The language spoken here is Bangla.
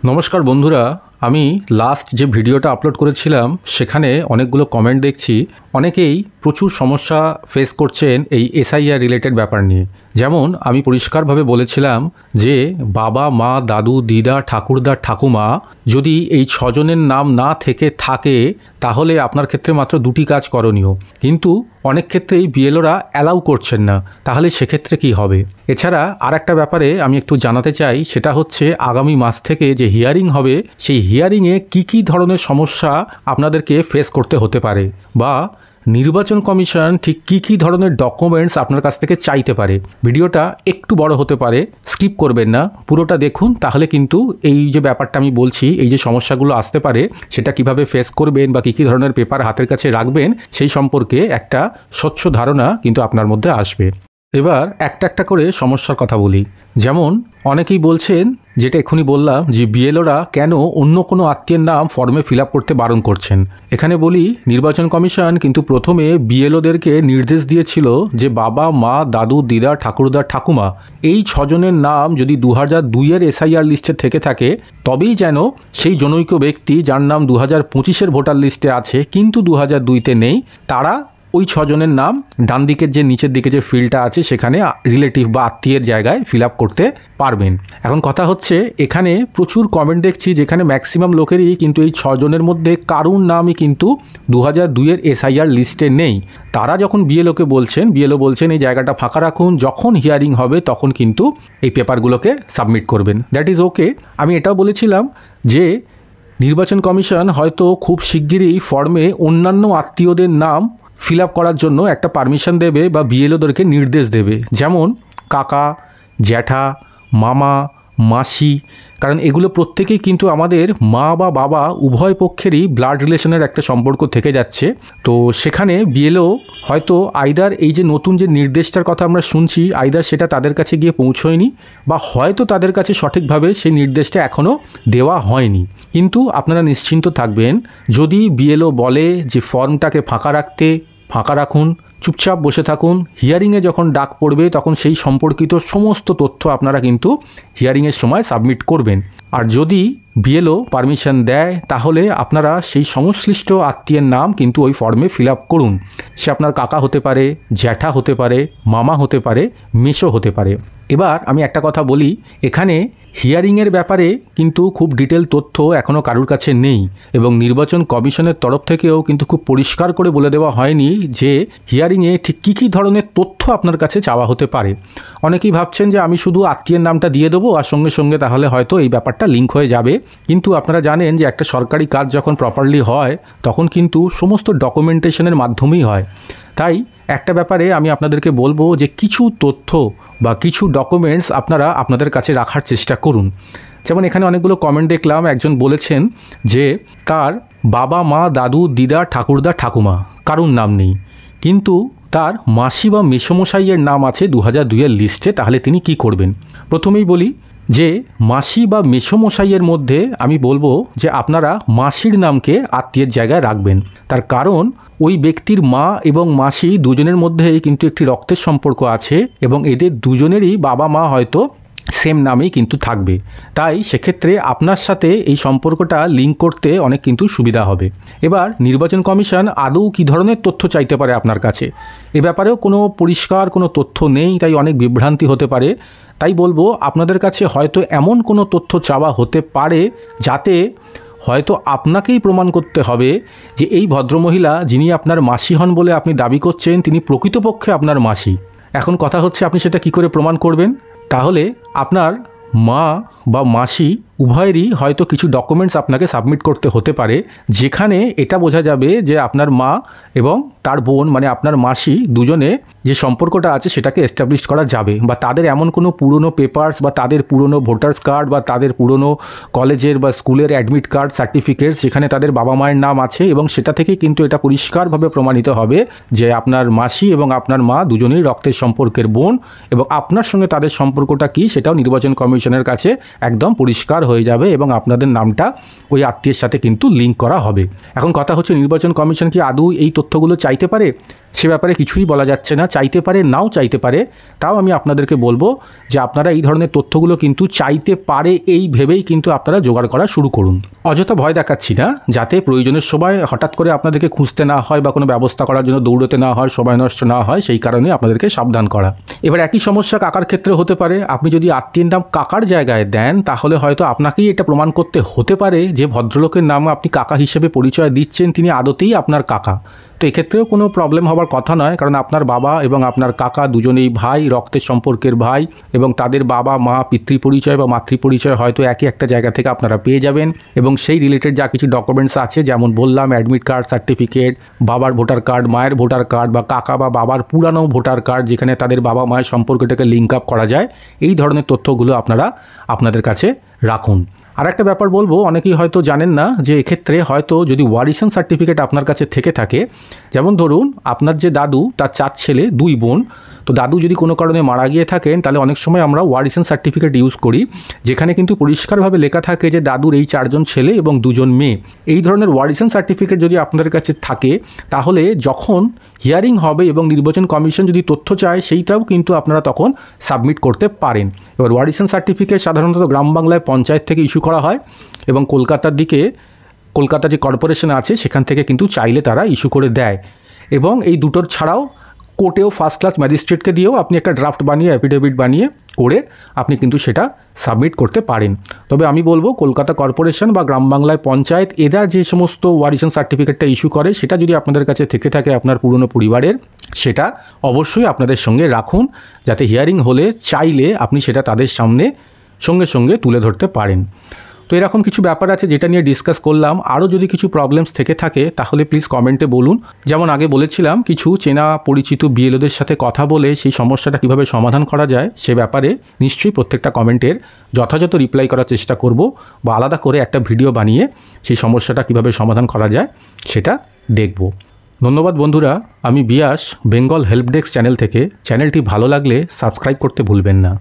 নমস্কার বন্ধুরা, আমি লাস্ট যে ভিডিওটা আপলোড করেছিলাম সেখানে অনেকগুলো কমেন্ট দেখছি। অনেকেই প্রচুর সমস্যা ফেস করছেন এই এসআইআর রিলেটেড ব্যাপার নিয়ে। যেমন আমি পরিষ্কারভাবে বলেছিলাম যে বাবা, মা, দাদু, দিদা, ঠাকুরদা, ঠাকুমা যদি এই ছজনের নাম না থেকে থাকে তাহলে আপনার ক্ষেত্রে মাত্র দুটি কাজ করণীয়, কিন্তু অনেক ক্ষেত্রেই বিএলওরা অ্যালাউ করছেন না। তাহলে সেক্ষেত্রে কি হবে? এছাড়া আর একটা ব্যাপারে আমি একটু জানাতে চাই, সেটা হচ্ছে আগামী মাস থেকে যে হিয়ারিং হবে সেই হিয়ারিংয়ে কী ধরনের সমস্যা আপনাদেরকে ফেস করতে হতে পারে, বা নির্বাচন কমিশন ঠিক কী ধরনের ডকুমেন্টস আপনার কাছ থেকে চাইতে পারে। ভিডিওটা একটু বড় হতে পারে, স্কিপ করবেন না, পুরোটা দেখুন। তাহলে কিন্তু এই যে ব্যাপারটা আমি বলছি, এই যে সমস্যাগুলো আসতে পারে সেটা কিভাবে ফেস করবেন বা কী ধরনের পেপার হাতের কাছে রাখবেন সেই সম্পর্কে একটা স্বচ্ছ ধারণা কিন্তু আপনার মধ্যে আসবে। এবার একটা একটা করে সমস্যার কথা বলি। যেমন অনেকেই বলছেন, যেটা এক্ষুনি বললাম, যে বিএলওরা কেন অন্য কোনো আত্মীয়ের নাম ফর্মে ফিল আপ করতে বারণ করছেন। এখানে বলি, নির্বাচন কমিশন কিন্তু প্রথমে বিএলওদেরকে নির্দেশ দিয়েছিল যে বাবা, মা, দাদু, দিদা, ঠাকুরদা, ঠাকুমা এই ছজনের নাম যদি 2002-এর এসআইআর লিস্টে থেকে থাকে তবেই যেন সেই জনৈক ব্যক্তি যার নাম 2025-এর ভোটার লিস্টে আছে কিন্তু 2002-তে নেই, তারা ওই ছজনের নাম ডান দিকের যে নিচের দিকে যে ফিল্ডটা আছে সেখানে রিলেটিভ বা আত্মীয়ের জায়গায় ফিল আপ করতে পারবেন। এখন কথা হচ্ছে, এখানে প্রচুর কমেন্ট দেখছি যেখানে ম্যাক্সিমাম লোকেরই কিন্তু এই ছজনের মধ্যে কারুর নামই কিন্তু 2002-এর এসআইআর লিস্টে নেই। তারা যখন বিএলওকে বলছেন, বিএলও বলছেন এই জায়গাটা ফাঁকা রাখুন, যখন হিয়ারিং হবে তখন কিন্তু এই পেপারগুলোকে সাবমিট করবেন। That is okay. আমি এটাও বলেছিলাম যে নির্বাচন কমিশন হয়তো খুব শিগগিরই ফর্মে অন্যান্য আত্মীয়দের নাম ফিল আপ করার জন্য একটা পারমিশন দেবে বা বিএলওদেরকে নির্দেশ দেবে, যেমন কাকা, জ্যাঠা, মামা, মাসি। কারণ এগুলো প্রত্যেকেই কিন্তু আমাদের মা বা বাবা উভয় পক্ষেরই ব্লাড রিলেশনের একটা সম্পর্ক থেকে যাচ্ছে। তো সেখানে বিএলও হয়তো আইদার এই যে নতুন যে নির্দেশটার কথা আমরা শুনছি, আইদার সেটা তাদের কাছে গিয়ে পৌঁছয়নি, বা হয়তো তাদের কাছে সঠিকভাবে সেই নির্দেশটা এখনও দেওয়া হয়নি। কিন্তু আপনারা নিশ্চিন্ত থাকবেন, যদি বিএলও বলে যে ফর্মটাকে ফাঁকা রাখুন, চুপচাপ বসে থাকুন, হিয়ারিংয়ে যখন ডাক পড়বে তখন সেই সম্পর্কিত সমস্ত তথ্য আপনারা কিন্তু হিয়ারিংয়ের সময় সাবমিট করবেন। আর যদি বিএলও পারমিশন দেয় তাহলে আপনারা সেই সংশ্লিষ্ট আত্মীয়ের নাম কিন্তু ওই ফর্মে ফিল আপ করুন। সে আপনার কাকা হতে পারে, জ্যাঠা হতে পারে, মামা হতে পারে, মেসো হতে পারে। এবার আমি একটা কথা বলি, এখানে হিয়ারিংয়ের ব্যাপারে কিন্তু খুব ডিটেল তথ্য এখনও কারুর কাছে নেই, এবং নির্বাচন কমিশনের তরফ থেকেও কিন্তু খুব পরিষ্কার করে বলে দেওয়া হয়নি যে হিয়ারিংয়ে ঠিক কী ধরনের তথ্য আপনার কাছে চাওয়া হতে পারে। অনেকেই ভাবছেন যে আমি শুধু আত্মীয়ের নামটা দিয়ে দেবো আর সঙ্গে সঙ্গে তাহলে হয়তো এই ব্যাপারটা লিঙ্ক হয়ে যাবে। কিন্তু আপনারা জানেন যে একটা সরকারি কাজ যখন প্রপারলি হয় তখন কিন্তু সমস্ত ডকুমেন্টেশনের মাধ্যমেই হয়। তাই একটা ব্যাপারে আমি আপনাদেরকে বলবো যে কিছু তথ্য বা কিছু ডকুমেন্টস আপনারা আপনাদের কাছে রাখার চেষ্টা করুন। যেমন এখানে অনেকগুলো কমেন্ট দেখলাম, একজন বলেছেন যে তার বাবা, মা, দাদু, দিদা, ঠাকুরদা, ঠাকুমা কারুর নাম নেই, কিন্তু তার মাসি বা মেসোমশাইয়ের নাম আছে 2002-এর লিস্টে, তাহলে তিনি কি করবেন? প্রথমেই বলি যে মাসি বা মেসোমশাইয়ের মধ্যে আমি বলবো যে আপনারা মাসির নামকে আত্মীয়ের জায়গায় রাখবেন। তার কারণ ওই ব্যক্তির মা এবং মাসি দুজনের মধ্যেই কিন্তু একটি রক্তের সম্পর্ক আছে, এবং এদের দুজনেরই বাবা মা হয়তো সেম নামেই কিন্তু থাকবে। তাই সেক্ষেত্রে আপনার সাথে এই সম্পর্কটা লিঙ্ক করতে অনেক কিন্তু সুবিধা হবে। এবার নির্বাচন কমিশন আদৌ কী ধরনের তথ্য চাইতে পারে আপনার কাছে, এ ব্যাপারেও কোনো পরিষ্কার কোনো তথ্য নেই, তাই অনেক বিভ্রান্তি হতে পারে। তাই বলবো, আপনাদের কাছে হয়তো এমন কোনো তথ্য চাওয়া হতে পারে যাতে হয়তো আপনাকেই প্রমাণ করতে হবে যে এই ভদ্রমহিলা যিনি আপনার মাসি হন বলে আপনি দাবি করছেন তিনি প্রকৃতপক্ষে আপনার মাসি। এখন কথা হচ্ছে, আপনি সেটা কি করে প্রমাণ করবেন? তাহলে আপনার মা বা মাসি উভয়েরই হয়তো কিছু ডকুমেন্টস আপনাকে সাবমিট করতে হতে পারে, যেখানে এটা বোঝা যাবে যে আপনার মা এবং তার বোন মানে আপনার মাসি দুজনে যে সম্পর্কটা আছে সেটাকে এস্টাবলিশ করা যাবে, বা তাদের এমন কোনো পুরনো পেপারস বা তাদের পুরনো ভোটার্স কার্ড বা তাদের পুরনো কলেজের বা স্কুলের অ্যাডমিট কার্ড, সার্টিফিকেটস যেখানে তাদের বাবা মায়ের নাম আছে, এবং সেটা থেকেই কিন্তু এটা পরিষ্কারভাবে প্রমাণিত হবে যে আপনার মাসি এবং আপনার মা দুজনেই রক্তের সম্পর্কের বোন, এবং আপনার সঙ্গে তাদের সম্পর্কটা কী সেটাও নির্বাচন কমিশনের কাছে একদম পরিষ্কার হয়ে যাবে, এবং আপনাদের নামটা ওই আত্মীয়ের সাথে কিন্তু লিঙ্ক করা হবে। এখন কথা হচ্ছে, নির্বাচন কমিশন কি আদৌ এই তথ্যগুলো চাইতে পারে? সে ব্যাপারে কিছুই বলা যাচ্ছে না, চাইতে পারে নাও চাইতে পারে। তাও আমি আপনাদেরকে বলবো যে আপনারা এই ধরনের তথ্যগুলো কিন্তু চাইতে পারে এই ভেবেই কিন্তু আপনারা জোগাড় করা শুরু করুন। অযথা ভয় দেখাচ্ছি না, যাতে প্রয়োজনের সময় হঠাৎ করে আপনাদেরকে খুঁজতে না হয় বা কোনো ব্যবস্থা করার জন্য দৌড়তে না হয়, সময় নষ্ট না হয়, সেই কারণে আপনাদেরকে সাবধান করা। এবার একই সমস্যা কাকার ক্ষেত্রে হতে পারে। আপনি যদি আত্মীয়ের নাম কাকার জায়গায় দেন, তাহলে হয়তো আপনাকেই এটা প্রমাণ করতে হতে পারে যে ভদ্রলোকের নাম আপনি কাকা হিসেবে পরিচয় দিচ্ছেন, তিনি আদতেই আপনার কাকা। তো এক্ষেত্রেও কোনো প্রবলেম হওয়ার কথা নয়, কারণ আপনার বাবা এবং আপনার কাকা দুজনেই ভাই, রক্তের সম্পর্কের ভাই, এবং তাদের বাবা মা পিতৃ পরিচয় বা মাতৃ পরিচয় হয়তো একই একটা জায়গা থেকে আপনারা পেয়ে যাবেন। এবং সেই রিলেটেড যা কিছু ডকুমেন্টস আছে, যেমন বললাম অ্যাডমিট কার্ড, সার্টিফিকেট, বাবার ভোটার কার্ড, মায়ের ভোটার কার্ড, বা কাকা বা বাবার পুরানো ভোটার কার্ড যেখানে তাদের বাবা মায়ের সম্পর্কটাকে লিঙ্ক আপ করা যায়, এই ধরনের তথ্যগুলো আপনারা আপনাদের কাছে রাখুন। আর একটা ব্যাপার বলবো, অনেকেই হয়তো জানেন না যে এক্ষেত্রে হয়তো যদি ওয়ারিশন সার্টিফিকেট আপনার কাছে থেকে থাকে, যেমন ধরুন আপনার যে দাদু, তার 4 ছেলে 2 বোন, তো দাদু যদি কোনো কারণে মারা গিয়ে থাকেন, তাহলে অনেক সময় আমরা ওয়ারিশন সার্টিফিকেট ইউজ করি, যেখানে কিন্তু পরিষ্কারভাবে লেখা থাকে যে দাদুর এই 4 জন ছেলে এবং 2 জন মেয়ে। এই ধরনের ওয়ারিশন সার্টিফিকেট যদি আপনাদের কাছে থাকে, তাহলে যখন হিয়ারিং হবে এবং নির্বাচন কমিশন যদি তথ্য চায়, সেইটাও কিন্তু আপনারা তখন সাবমিট করতে পারেন। এবার ওয়ারিশন সার্টিফিকেট সাধারণত গ্রাম বাংলায় পঞ্চায়েত থেকে ইস্যু করা হয়, এবং কলকাতার দিকে কলকাতা যে কর্পোরেশন আছে সেখান থেকে কিন্তু চাইলে তারা ইস্যু করে দেয়। এবং এই দুটোর ছাড়াও কোর্টেও ফার্স্ট ক্লাস ম্যাজিস্ট্রেটকে দিয়েও আপনি একটা ড্রাফট বানিয়ে, অ্যাফিডেভিট বানিয়ে করে আপনি কিন্তু সেটা সাবমিট করতে পারেন। তবে আমি বলবো কলকাতা কর্পোরেশন বা গ্রাম বাংলায় পঞ্চায়েত, এরা যে সমস্ত ওয়ারিশন সার্টিফিকেটটা ইস্যু করে, সেটা যদি আপনাদের কাছে থেকে থাকে আপনার পুরনো পরিবারের, সেটা অবশ্যই আপনাদের সঙ্গে রাখুন, যাতে হিয়ারিং হলে চাইলে আপনি সেটা তাদের সামনে সঙ্গে সঙ্গে তুলে ধরতে পারেন। তো এরকম কিছু ব্যাপার আছে যেটা নিয়ে ডিসকাস করলাম। আরও যদি কিছু প্রবলেমস থেকে থাকে তাহলে প্লিজ কমেন্টে বলুন। যেমন আগে বলেছিলাম, কিছু চেনা পরিচিত বিএলওদের সাথে কথা বলে সেই সমস্যাটা কীভাবে সমাধান করা যায় সে ব্যাপারে নিশ্চয়ই প্রত্যেকটা কমেন্টের যথাযথ রিপ্লাই করার চেষ্টা করব, বা আলাদা করে একটা ভিডিও বানিয়ে সেই সমস্যাটা কীভাবে সমাধান করা যায় সেটা দেখব। ধন্যবাদ বন্ধুরা, আমি বিয়াস, বেঙ্গল হেল্প ডেস্ক চ্যানেল থেকে। চ্যানেলটি ভালো লাগলে সাবস্ক্রাইব করতে ভুলবেন না।